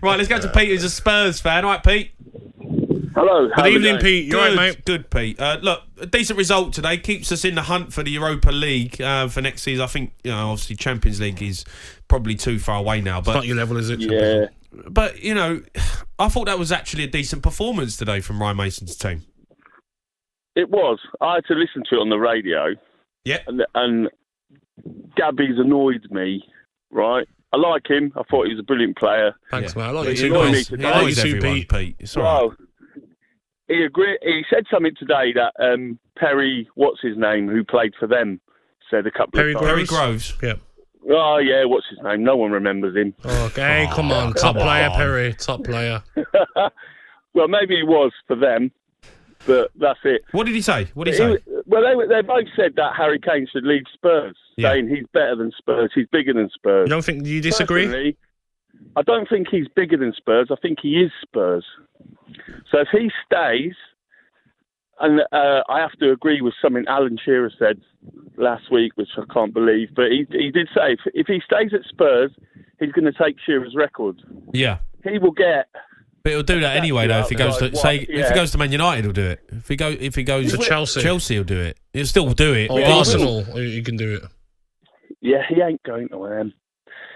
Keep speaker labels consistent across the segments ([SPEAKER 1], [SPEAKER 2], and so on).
[SPEAKER 1] Right, let's go to Pete, who's a Spurs fan. All right, Pete.
[SPEAKER 2] Hello.
[SPEAKER 3] Good evening, Pete. You all right, mate?
[SPEAKER 1] Good, Pete. Look, a decent result today keeps us in the hunt for the Europa League for next season. I think, obviously Champions League is probably too far away now. But
[SPEAKER 3] it's not your level, is it?
[SPEAKER 2] Yeah.
[SPEAKER 1] But, I thought that was actually a decent performance today from Ryan Mason's team.
[SPEAKER 2] It was. I had to listen to it on the radio.
[SPEAKER 1] Yeah.
[SPEAKER 2] And Gabby's annoyed me, right? I like him. I thought he was a brilliant player.
[SPEAKER 3] Thanks, man. I like
[SPEAKER 2] But
[SPEAKER 3] you
[SPEAKER 2] he
[SPEAKER 3] too,
[SPEAKER 2] annoyed
[SPEAKER 3] guys.
[SPEAKER 2] me
[SPEAKER 1] He
[SPEAKER 2] today.
[SPEAKER 1] annoys everyone, Pete. It's all right.
[SPEAKER 2] Well, he agreed. He said something today that Perry, what's his name, who played for them, said a couple of times.
[SPEAKER 1] Perry Groves.
[SPEAKER 3] Yeah.
[SPEAKER 2] Oh, yeah, what's his name? No one remembers him.
[SPEAKER 3] Okay, come on. Top player, Perry. Top player.
[SPEAKER 2] Well, maybe he was for them, but that's it.
[SPEAKER 1] What did he say? What did he say?
[SPEAKER 2] Well, they both said that Harry Kane should leave Spurs, saying he's better than Spurs, he's bigger than Spurs.
[SPEAKER 3] You don't think you disagree?
[SPEAKER 2] Personally, I don't think he's bigger than Spurs. I think he is Spurs. So if he stays, and I have to agree with something Alan Shearer said last week, which I can't believe, but he did say if he stays at Spurs, he's going to take Shearer's record.
[SPEAKER 1] Yeah.
[SPEAKER 2] He will get.
[SPEAKER 1] But he'll do that anyway, though. If he goes to if he goes to Man United, he'll do it. If he goes
[SPEAKER 3] to
[SPEAKER 1] Chelsea, he'll do it. He'll still do it.
[SPEAKER 3] Or Arsenal, you can do it.
[SPEAKER 2] Yeah, he ain't going to them.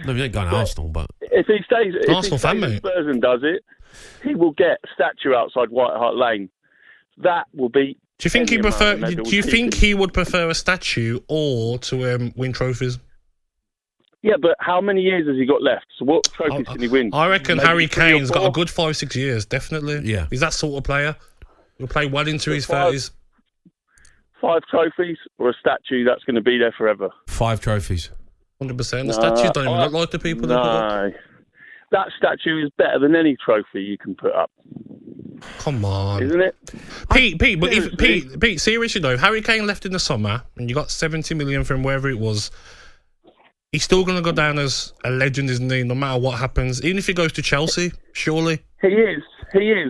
[SPEAKER 1] No, he ain't going to Arsenal, but
[SPEAKER 2] if he stays,
[SPEAKER 3] Arsenal
[SPEAKER 2] if he
[SPEAKER 3] fan,
[SPEAKER 2] stays
[SPEAKER 3] mate.
[SPEAKER 2] at Spurs and does it, he will get a statue outside White Hart Lane. That will be.
[SPEAKER 3] Do you think he prefer? Do you think he would prefer a statue or to win trophies?
[SPEAKER 2] Yeah, but how many years has he got left? So what trophies can he win?
[SPEAKER 3] I reckon
[SPEAKER 2] Maybe
[SPEAKER 3] Harry
[SPEAKER 2] 3 or
[SPEAKER 3] Kane's got
[SPEAKER 2] 4?
[SPEAKER 3] a good 5-6 years, definitely.
[SPEAKER 1] Yeah.
[SPEAKER 3] He's that sort of player. He'll play well into his
[SPEAKER 2] 5
[SPEAKER 3] 30s.
[SPEAKER 2] 5 trophies or a statue that's going to be there forever.
[SPEAKER 1] 5 trophies.
[SPEAKER 3] 100%. The statues don't even look like the people that put up.
[SPEAKER 2] No. That statue is better than any trophy you can put up.
[SPEAKER 3] Come on.
[SPEAKER 2] Isn't it?
[SPEAKER 3] Pete, but if Pete, seriously though, if Harry Kane left in the summer and you got 70 million from wherever it was, he's still going to go down as a legend, isn't he? No matter what happens, even if he goes to Chelsea, surely.
[SPEAKER 2] He is.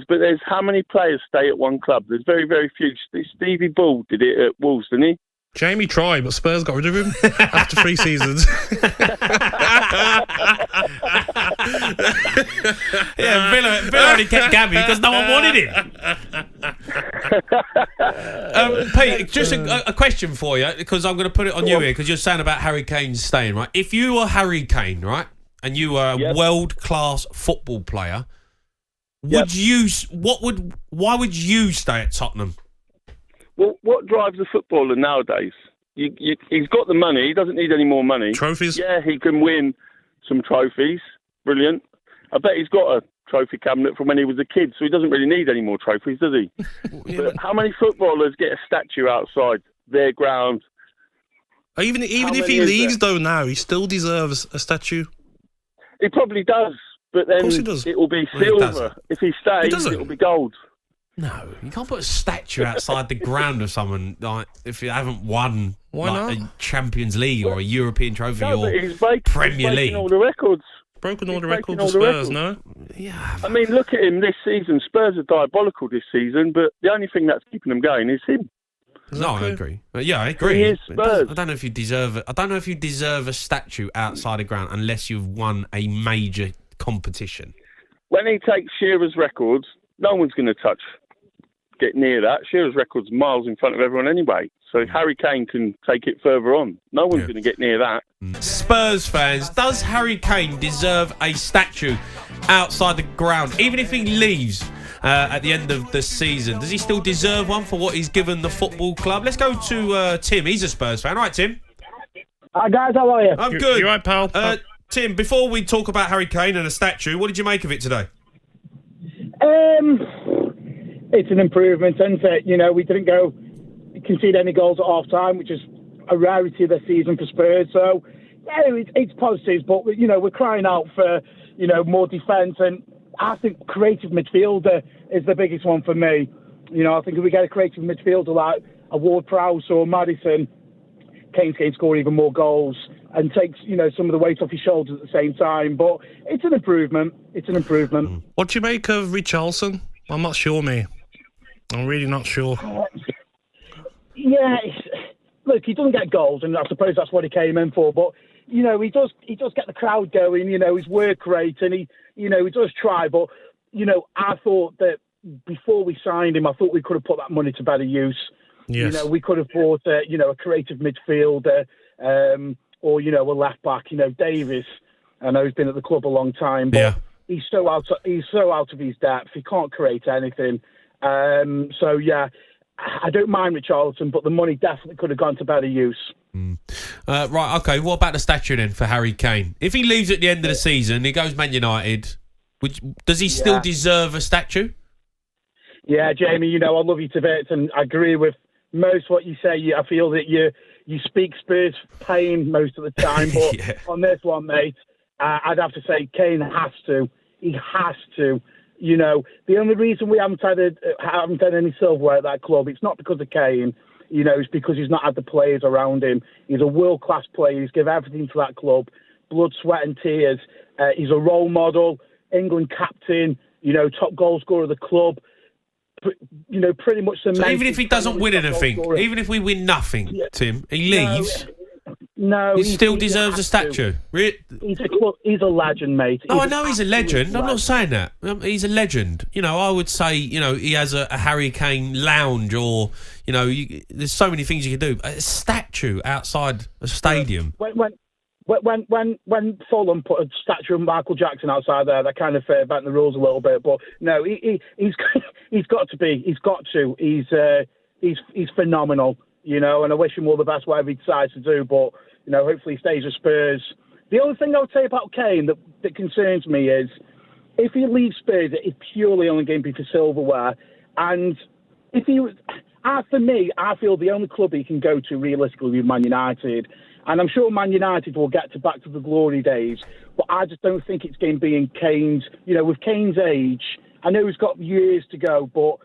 [SPEAKER 2] But there's how many players stay at one club? There's very, very few. Stevie Bull did it at Wolves, didn't he?
[SPEAKER 3] Jamie tried, but Spurs got rid of him after 3 seasons.
[SPEAKER 1] Yeah, Villa only kept Gabby because no one wanted him. Pete, just a question for you, because I'm going to put it on you here, because you're saying about Harry Kane staying, right? If you were Harry Kane, right, and you were a world-class football player, why would you stay at Tottenham?
[SPEAKER 2] Well, what drives a footballer nowadays? He's got the money. He doesn't need any more money.
[SPEAKER 3] Trophies?
[SPEAKER 2] Yeah, he can win some trophies. Brilliant. I bet he's got a trophy cabinet from when he was a kid, so he doesn't really need any more trophies, does he? But how many footballers get a statue outside their ground?
[SPEAKER 3] Even if he leaves, though, now, he still deserves a statue.
[SPEAKER 2] He probably does, but then it will be silver. If he stays, it will be gold.
[SPEAKER 1] No, you can't put a statue outside the ground of someone like if you haven't won a Champions League or a European trophy or Premier League.
[SPEAKER 2] All the records.
[SPEAKER 3] Broken all the records of Spurs, no?
[SPEAKER 1] Yeah.
[SPEAKER 2] I mean, look at him this season. Spurs are diabolical this season, but the only thing that's keeping them going is him.
[SPEAKER 1] No, I agree. Yeah, I agree.
[SPEAKER 2] He is Spurs.
[SPEAKER 1] I don't know if you deserve it. I don't know if you deserve a statue outside the ground unless you've won a major competition.
[SPEAKER 2] When he takes Shearer's records, no one's going to get near that. Shearer's record's miles in front of everyone anyway. So Harry Kane can take it further on. No one's going to get near that.
[SPEAKER 1] Spurs fans, does Harry Kane deserve a statue outside the ground? Even if he leaves at the end of the season, does he still deserve one for what he's given the football club? Let's go to Tim. He's a Spurs fan. All right, Tim?
[SPEAKER 4] Hi, guys. How are you?
[SPEAKER 1] I'm good.
[SPEAKER 3] You right, pal?
[SPEAKER 1] Tim, before we talk about Harry Kane and a statue, what did you make of it today?
[SPEAKER 4] It's an improvement, isn't it? You know, we didn't concede any goals at half-time, which is a rarity this season for Spurs. So, yeah, it's positives, but, you know, we're crying out for, you know, more defence. And I think creative midfielder is the biggest one for me. You know, I think if we get a creative midfielder like a Ward-Prowse or Maddison, Kane's going to score even more goals and takes, you know, some of the weight off his shoulders at the same time. But it's an improvement.
[SPEAKER 3] What do you make of Richarlison? I'm not sure, mate. I'm really not sure.
[SPEAKER 4] Yeah, look, he doesn't get goals, and I suppose that's what he came in for. But you know, he does get the crowd going. You know, his work rate, and he he does try, but, I thought that before we signed him, I thought we could have put that money to better use.
[SPEAKER 3] Yes.
[SPEAKER 4] We could have bought, a creative midfielder, or, a left back. Davis, I know he's been at the club a long time, but he's so out of his depth. He can't create anything. I don't mind Richarlison, but the money definitely could have gone to better use.
[SPEAKER 1] Right, okay. What about the statue then for Harry Kane? If he leaves at the end of the season, he goes Man United. Does he still deserve a statue?
[SPEAKER 4] Yeah, Jamie. I love you to bits, and I agree with most what you say. I feel that you speak Spurs pain most of the time, but on this one, mate, I'd have to say Kane has to. He has to. The only reason we haven't had any silverware at that club, it's not because of Kane. It's because he's not had the players around him. He's a world-class player. He's given everything to that club, blood, sweat and tears. He's a role model, England captain, top goal scorer of the club. Pretty much the.
[SPEAKER 1] So even if he doesn't win anything, even if we win nothing, Tim, he leaves.
[SPEAKER 4] No,
[SPEAKER 1] he still deserves a statue.
[SPEAKER 4] He's a legend, mate.
[SPEAKER 1] I know he's a legend. I'm not saying that. He's a legend. I would say, he has a Harry Kane lounge, or there's so many things you can do. A statue outside a stadium. When
[SPEAKER 4] Fulham put a statue of Michael Jackson outside there, that kind of bent the rules a little bit. But no, he's got to be. He's got to. He's phenomenal. And I wish him all the best, whatever he decides to do. But hopefully he stays with Spurs. The only thing I would say about Kane that concerns me is if he leaves Spurs, it's purely only going to be for silverware. And if he was, for me, I feel the only club he can go to realistically is Man United. And I'm sure Man United will get back to the glory days, but I just don't think it's going to be in Kane's. With Kane's age, I know he's got years to go, but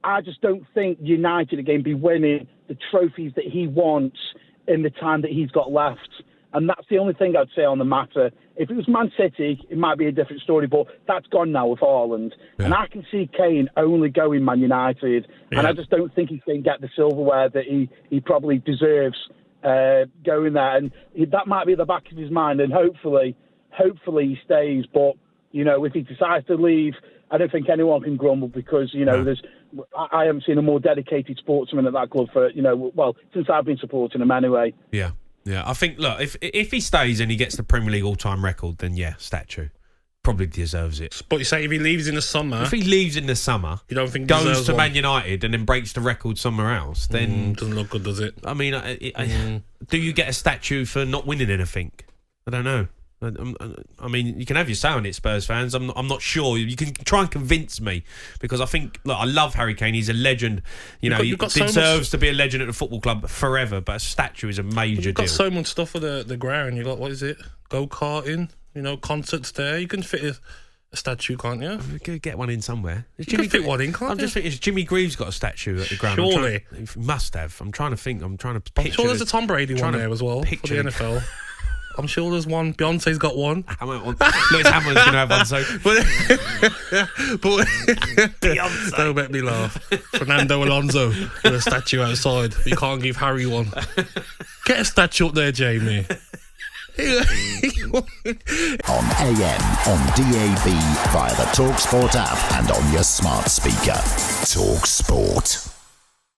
[SPEAKER 4] I just don't think United are going to be winning the trophies that he wants in the time that he's got left. And that's the only thing I'd say on the matter. If it was Man City, it might be a different story, but that's gone now with Haaland. Yeah. And I can see Kane only going Man United, and I just don't think he's going to get the silverware that he probably deserves going there. And that might be at the back of his mind, and hopefully he stays. But, if he decides to leave, I don't think anyone can grumble because, I haven't seen a more dedicated sportsman at that club for, since I've been supporting him anyway.
[SPEAKER 1] Yeah. Yeah, I think, look, if he stays and he gets the Premier League all-time record, then statue. Probably deserves it.
[SPEAKER 3] But you say if he leaves in the summer...
[SPEAKER 1] If he leaves in the summer,
[SPEAKER 3] you don't think
[SPEAKER 1] goes to Man United and then breaks the record somewhere else, then...
[SPEAKER 3] doesn't look good, does it?
[SPEAKER 1] I mean, do you get a statue for not winning anything? I don't know. I mean, you can have your say on it, Spurs fans. I'm not sure. You can try and convince me because I think, look, I love Harry Kane. He's a legend. He deserves to be a legend at the football club forever. But a statue is a major deal.
[SPEAKER 3] You've got so much stuff for the ground. You got what is it? Go karting. Concerts there. You can fit a statue, can't you?
[SPEAKER 1] You could get one in somewhere.
[SPEAKER 3] You can fit one in, can't you?
[SPEAKER 1] I'm just thinking, Jimmy Greaves got a statue at the ground.
[SPEAKER 3] Surely,
[SPEAKER 1] he must have. I'm trying to think. I'm trying to picture.
[SPEAKER 3] I'm sure there's a Tom Brady one there as well for the NFL. I'm sure there's one. Beyonce's got one.
[SPEAKER 1] Lewis Hamilton's going to have one, so.
[SPEAKER 3] But Beyonce. Don't make me laugh. Fernando Alonso with a statue outside. You can't give Harry one. Get a statue up there, Jamie.
[SPEAKER 5] On AM, on DAB, via the talkSPORT app and on your smart speaker. talkSPORT.